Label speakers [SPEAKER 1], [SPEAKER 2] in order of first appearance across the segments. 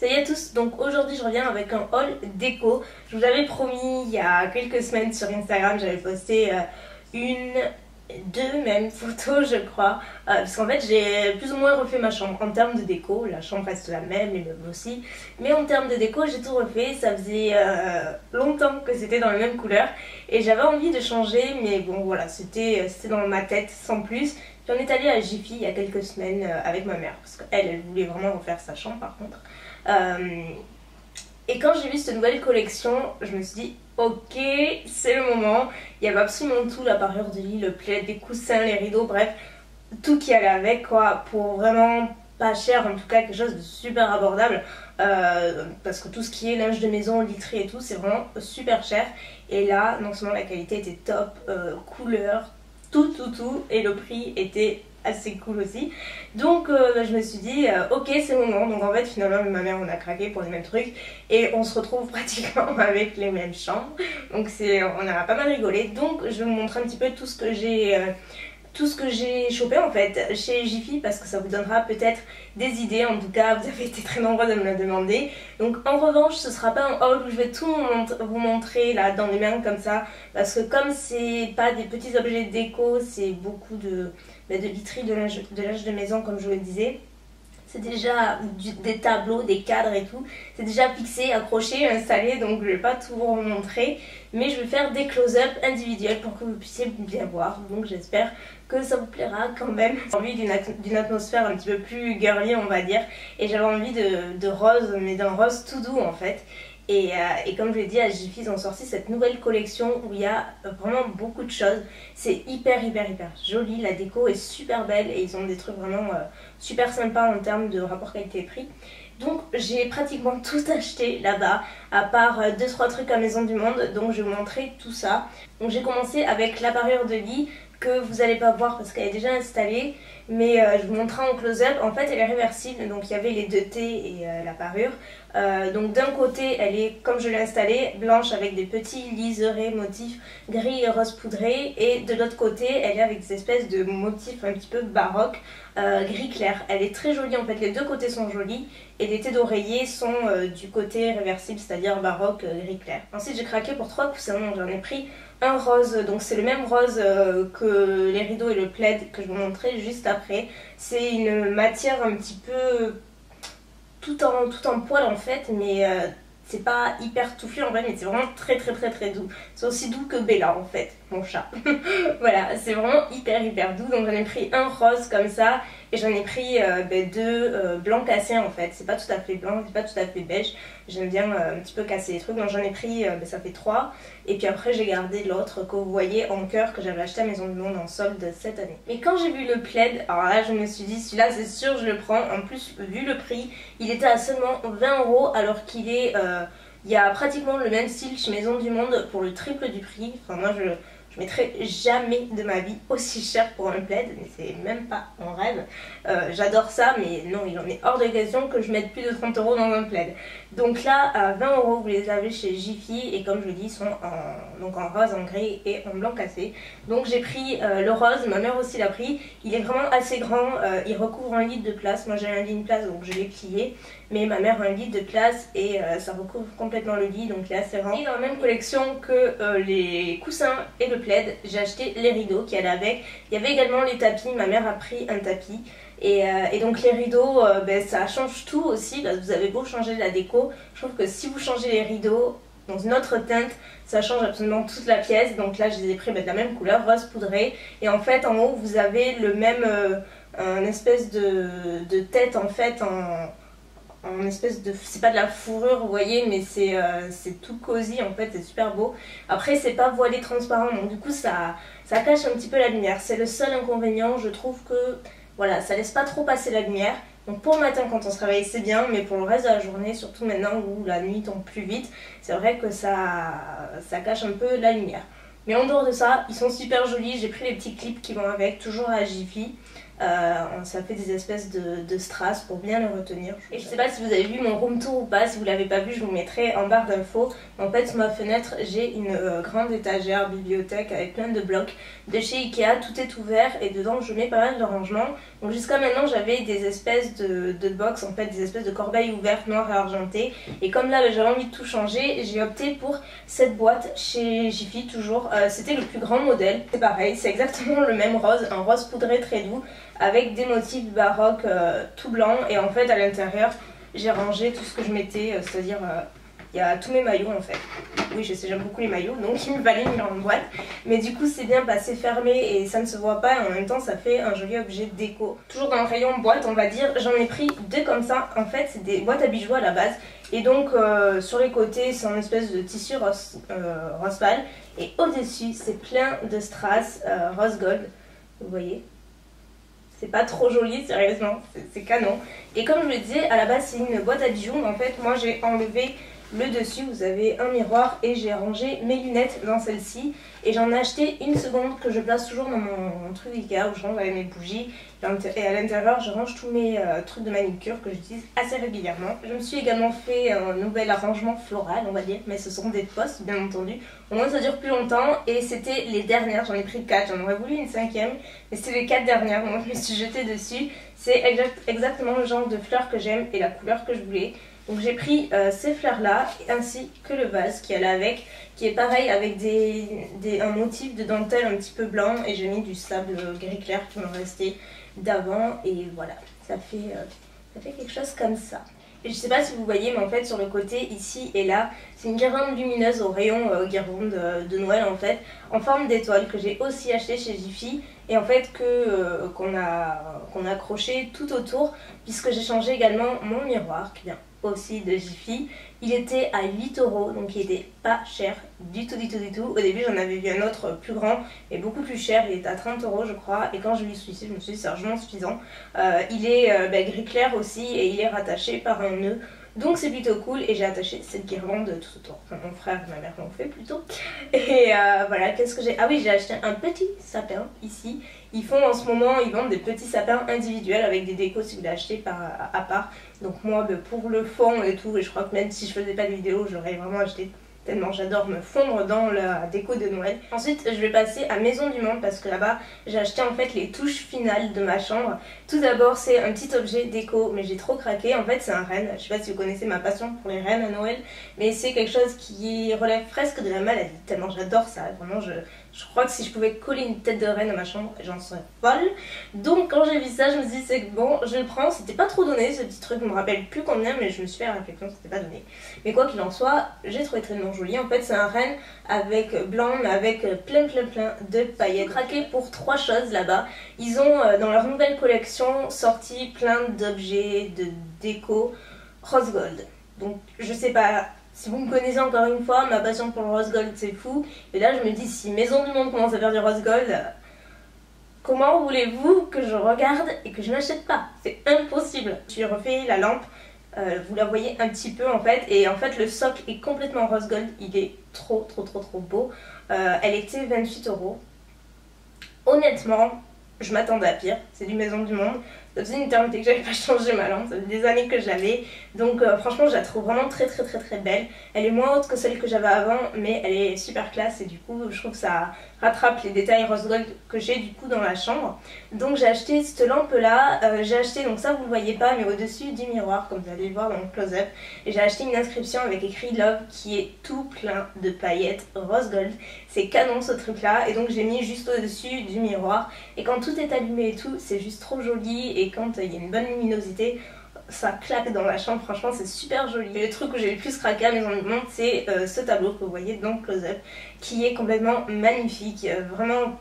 [SPEAKER 1] Salut à tous, donc aujourd'hui je reviens avec un haul déco. Je vous avais promis il y a quelques semaines sur Instagram, j'avais posté deux même photos je crois, parce qu'en fait j'ai plus ou moins refait ma chambre en termes de déco. La chambre reste la même, les meubles aussi, mais en termes de déco j'ai tout refait. Ça faisait longtemps que c'était dans les mêmes couleurs et j'avais envie de changer, mais bon voilà, c'était dans ma tête sans plus. Puis on est allé à Jiffy il y a quelques semaines avec ma mère, parce qu'elle voulait vraiment refaire sa chambre par contre. Et quand j'ai vu cette nouvelle collection, je me suis dit ok, c'est le moment. Il y avait absolument tout, la parure de lit, le plaid, les coussins, les rideaux, bref, tout qui allait avec quoi, pour vraiment pas cher, en tout cas quelque chose de super abordable, parce que tout ce qui est linge de maison, literie et tout, c'est vraiment super cher. Et là, non seulement la qualité était top, couleur, tout, et le prix était assez cool aussi. Donc je me suis dit ok, c'est le moment. Donc en fait finalement ma mère on a craqué pour les mêmes trucs et on se retrouve pratiquement avec les mêmes chambres, donc on a pas mal rigolé. Donc je vais vous montrer un petit peu tout ce que j'ai chopé en fait chez Jiffy, parce que ça vous donnera peut-être des idées. En tout cas vous avez été très nombreux de me le demander. Donc en revanche ce sera pas un haul où je vais tout vous montrer là dans les mains comme ça, parce que comme c'est pas des petits objets de déco, c'est beaucoup de literie, de linge de maison comme je vous le disais. C'est déjà des tableaux, des cadres et tout. C'est déjà fixé, accroché, installé, donc je vais pas tout vous montrer. Mais je vais faire des close-up individuels pour que vous puissiez bien voir. Donc j'espère que ça vous plaira quand même. J'ai envie d'une atmosphère un petit peu plus girly on va dire. Et j'avais envie de rose, mais d'un rose tout doux en fait. Et comme je l'ai dit, à Jiffy ils ont sorti cette nouvelle collection où il y a vraiment beaucoup de choses. C'est hyper joli, la déco est super belle et ils ont des trucs vraiment super sympas en termes de rapport qualité-prix. Donc j'ai pratiquement tout acheté là-bas, à part 2-3 trucs à Maison du Monde, donc je vais vous montrer tout ça. Donc j'ai commencé avec la parure de lit que vous n'allez pas voir parce qu'elle est déjà installée, mais je vous montrerai en close-up. En fait elle est réversible, donc il y avait les 2T et la parure. Donc d'un côté elle est comme je l'ai installée, blanche avec des petits liserés motifs gris et rose poudré, et de l'autre côté elle est avec des espèces de motifs un petit peu baroque, gris clair. Elle est très jolie en fait, les deux côtés sont jolis et les têtes d'oreiller sont du côté réversible, c'est-à-dire baroque gris clair. Ensuite j'ai craqué pour 3 coussins, donc j'en ai pris un rose, donc c'est le même rose que les rideaux et le plaid que je vous montrais juste après. C'est une matière un petit peu tout en poil en fait, mais c'est pas hyper touffu en vrai, mais c'est vraiment très doux. C'est aussi doux que Bella en fait, mon chat. Voilà, c'est vraiment hyper doux. Donc j'en ai pris un rose comme ça et j'en ai pris deux blancs cassés en fait. C'est pas tout à fait blanc, c'est pas tout à fait beige. J'aime bien un petit peu casser les trucs, donc j'en ai pris, ça fait 3. Et puis après j'ai gardé l'autre que vous voyez en cœur, que j'avais acheté à Maison du Monde en solde cette année. Mais quand j'ai vu le plaid, alors là je me suis dit celui-là c'est sûr je le prends. En plus vu le prix, il était à seulement 20 € alors qu'il est... il y a pratiquement le même style chez Maison du Monde pour le triple du prix. Enfin moi je mettrai jamais de ma vie aussi cher pour un plaid, mais c'est même pas en rêve. J'adore ça, mais non, il en est hors de question que je mette plus de 30 € dans un plaid. Donc là, à 20 € vous les avez chez Jiffy, et comme je le dis, ils sont en rose, en gris et en blanc cassé. Donc j'ai pris le rose, ma mère aussi l'a pris. Il est vraiment assez grand, il recouvre 1 litre de place. Moi j'ai 1 litre de place donc je l'ai plié, mais ma mère a 1 litre de place et ça recouvre complètement le lit, donc il est assez grand. Et dans la même collection que les coussins et le plaid, j'ai acheté les rideaux qui allaient avec. Il y avait également les tapis, ma mère a pris un tapis. Et donc les rideaux, ça change tout aussi. Vous avez beau changer la déco, je trouve que si vous changez les rideaux dans une autre teinte, ça change absolument toute la pièce. Donc là je les ai pris de la même couleur, rose poudré. Et en fait en haut vous avez le même, un espèce de tête en fait en espèce de... c'est pas de la fourrure vous voyez, mais c'est tout cosy en fait, c'est super beau. Après c'est pas voilé transparent, donc du coup ça cache un petit peu la lumière. C'est le seul inconvénient, je trouve que voilà, ça laisse pas trop passer la lumière. Donc pour le matin quand on se réveille c'est bien, mais pour le reste de la journée, surtout maintenant où la nuit tombe plus vite, c'est vrai que ça cache un peu la lumière. Mais en dehors de ça, ils sont super jolis. J'ai pris les petits clips qui vont avec, toujours à Jiffy. Ça fait des espèces de strass pour bien le retenir. Et je sais pas si vous avez vu mon room tour ou pas, si vous l'avez pas vu je vous mettrai en barre d'infos. En fait sur ma fenêtre j'ai une grande étagère bibliothèque avec plein de blocs de chez Ikea, tout est ouvert et dedans je mets pas mal de rangements. Donc jusqu'à maintenant j'avais des espèces de box, en fait des espèces de corbeilles ouvertes noires et argentées. Et comme là j'avais envie de tout changer, j'ai opté pour cette boîte chez Jiffy toujours. C'était le plus grand modèle, c'est pareil, c'est exactement le même rose, un rose poudré très doux avec des motifs baroques tout blancs. Et en fait à l'intérieur j'ai rangé tout ce que je mettais, c'est-à-dire il y a tous mes maillots en fait. Oui je sais, j'aime beaucoup les maillots donc il me fallait une grande boîte. Mais du coup c'est bien passé fermé et ça ne se voit pas et en même temps ça fait un joli objet de déco. Toujours dans le rayon boîte on va dire, j'en ai pris deux comme ça. En fait c'est des boîtes à bijoux à la base. Et donc sur les côtés c'est un espèce de tissu rose pâle. Et au-dessus c'est plein de strass rose gold. Vous voyez, c'est pas trop joli sérieusement, c'est canon. Et comme je le disais à la base c'est une boîte à bijoux. Mais en fait moi j'ai enlevé le dessus, vous avez un miroir et j'ai rangé mes lunettes dans celle-ci. Et j'en ai acheté une seconde que je place toujours dans mon truc Ikea où je range avec mes bougies. Et à l'intérieur je range tous mes trucs de manicure que j'utilise assez régulièrement. Je me suis également fait un nouvel arrangement floral on va dire, mais ce sont des postes bien entendu. Au moins ça dure plus longtemps et c'était les dernières, j'en ai pris 4, j'en aurais voulu une cinquième. Mais c'était les 4 dernières, donc je me suis jetée dessus. C'est exactement le genre de fleurs que j'aime et la couleur que je voulais. Donc j'ai pris ces fleurs là ainsi que le vase qui allait avec, qui est pareil avec un motif de dentelle un petit peu blanc. Et j'ai mis du sable gris clair qui me restait d'avant. Et voilà, ça fait quelque chose comme ça. Et je sais pas si vous voyez mais en fait sur le côté ici et là c'est une guirlande lumineuse au rayon guirlande de Noël en fait, en forme d'étoile que j'ai aussi acheté chez Jiffy. Et en fait qu'on a accroché tout autour, puisque j'ai changé également mon miroir qui vient aussi de Jiffy. Il était à 8 €, donc il était pas cher du tout. Au début j'en avais vu un autre plus grand et beaucoup plus cher, il était à 30 € je crois. Et quand je l'ai celui-ci je me suis dit c'est largement suffisant. Il est gris clair aussi et il est rattaché par un nœud. Donc c'est plutôt cool et j'ai attaché cette guirlande tout autour. Enfin mon frère et ma mère l'ont fait plutôt. Et voilà, qu'est-ce que j'ai... Ah oui, j'ai acheté un petit sapin ici. Ils font en ce moment, ils vendent des petits sapins individuels avec des décos si vous l'achetez à part. Donc moi pour le fond et tout, et je crois que même si je faisais pas de vidéo, je l'aurais vraiment acheté. Tellement j'adore me fondre dans la déco de Noël. Ensuite je vais passer à Maison du Monde parce que là-bas j'ai acheté en fait les touches finales de ma chambre. Tout d'abord c'est un petit objet déco mais j'ai trop craqué. En fait c'est un renne, je sais pas si vous connaissez ma passion pour les rennes à Noël. Mais c'est quelque chose qui relève presque de la maladie. Tellement j'adore ça, vraiment je crois que si je pouvais coller une tête de reine à ma chambre, j'en serais folle. Donc quand j'ai vu ça, je me suis dit c'est bon, je le prends. C'était pas trop donné ce petit truc, je me rappelle plus combien, mais je me suis fait la réflexion, c'était pas donné. Mais quoi qu'il en soit, j'ai trouvé très joli. En fait c'est un renne avec blanc mais avec plein de paillettes. J'ai craqué pour 3 choses là-bas. Ils ont dans leur nouvelle collection sorti plein d'objets de déco rose gold. Donc je sais pas si vous me connaissez encore une fois, ma passion pour le rose gold c'est fou. Et là je me dis si Maison du Monde commence à faire du rose gold, comment voulez-vous que je regarde et que je n'achète pas? C'est impossible. J'ai refait la lampe. Vous la voyez un petit peu en fait, et en fait le socle est complètement rose gold, il est trop beau. Elle était 28 €. Honnêtement je m'attendais à pire, c'est du Maison du Monde. Ça faisait une éternité que j'avais pas changé ma lampe, ça fait des années que je l'avais. Donc franchement je la trouve vraiment très belle. Elle est moins haute que celle que j'avais avant mais elle est super classe et du coup je trouve que ça rattrape les détails rose gold que j'ai du coup dans la chambre. Donc j'ai acheté cette lampe là, j'ai acheté, donc ça vous le voyez pas mais au dessus du miroir comme vous allez le voir dans le close-up. Et j'ai acheté une inscription avec écrit Love qui est tout plein de paillettes rose gold. C'est canon ce truc là et donc j'ai mis juste au dessus du miroir. Et quand tout est allumé et tout c'est juste trop joli. Et quand il y a une bonne luminosité, ça claque dans la chambre, franchement c'est super joli. Et le truc que j'ai le plus craqué à Maison du Monde c'est ce tableau que vous voyez dans le close-up qui est complètement magnifique, vraiment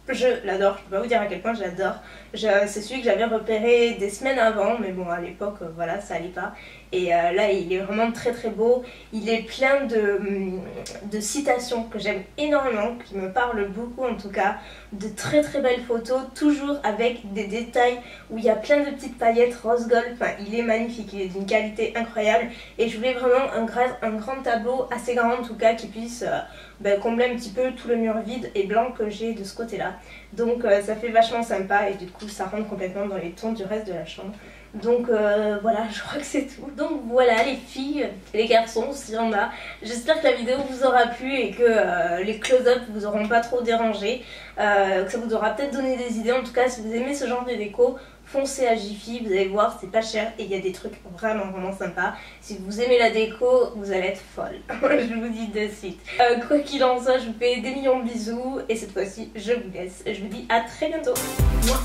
[SPEAKER 1] je l'adore, je peux pas vous dire à quel point je l'adore. C'est celui que j'avais repéré des semaines avant mais bon à l'époque voilà ça allait pas. Et là il est vraiment très très beau, il est plein de citations que j'aime énormément, qui me parlent beaucoup en tout cas, de très très belles photos, toujours avec des détails où il y a plein de petites paillettes rose gold, enfin il est magnifique, il est d'une qualité incroyable et je voulais vraiment un grand tableau assez grand en tout cas qui puisse combler un petit peu tout le mur vide et blanc que j'ai de ce côté là. Donc ça fait vachement sympa et du coup ça rentre complètement dans les tons du reste de la chambre. Donc voilà, je crois que c'est tout. Donc voilà les filles, les garçons s'il y en a. J'espère que la vidéo vous aura plu et que les close-up vous auront pas trop dérangé. Que ça vous aura peut-être donné des idées. En tout cas si vous aimez ce genre de déco, foncez à Jiffy, vous allez voir c'est pas cher et il y a des trucs vraiment sympas. Si vous aimez la déco, vous allez être folle. Je vous dis de suite. Quoi qu'il en soit, je vous fais des millions de bisous et cette fois-ci je vous laisse. Je vous dis à très bientôt. Mouah.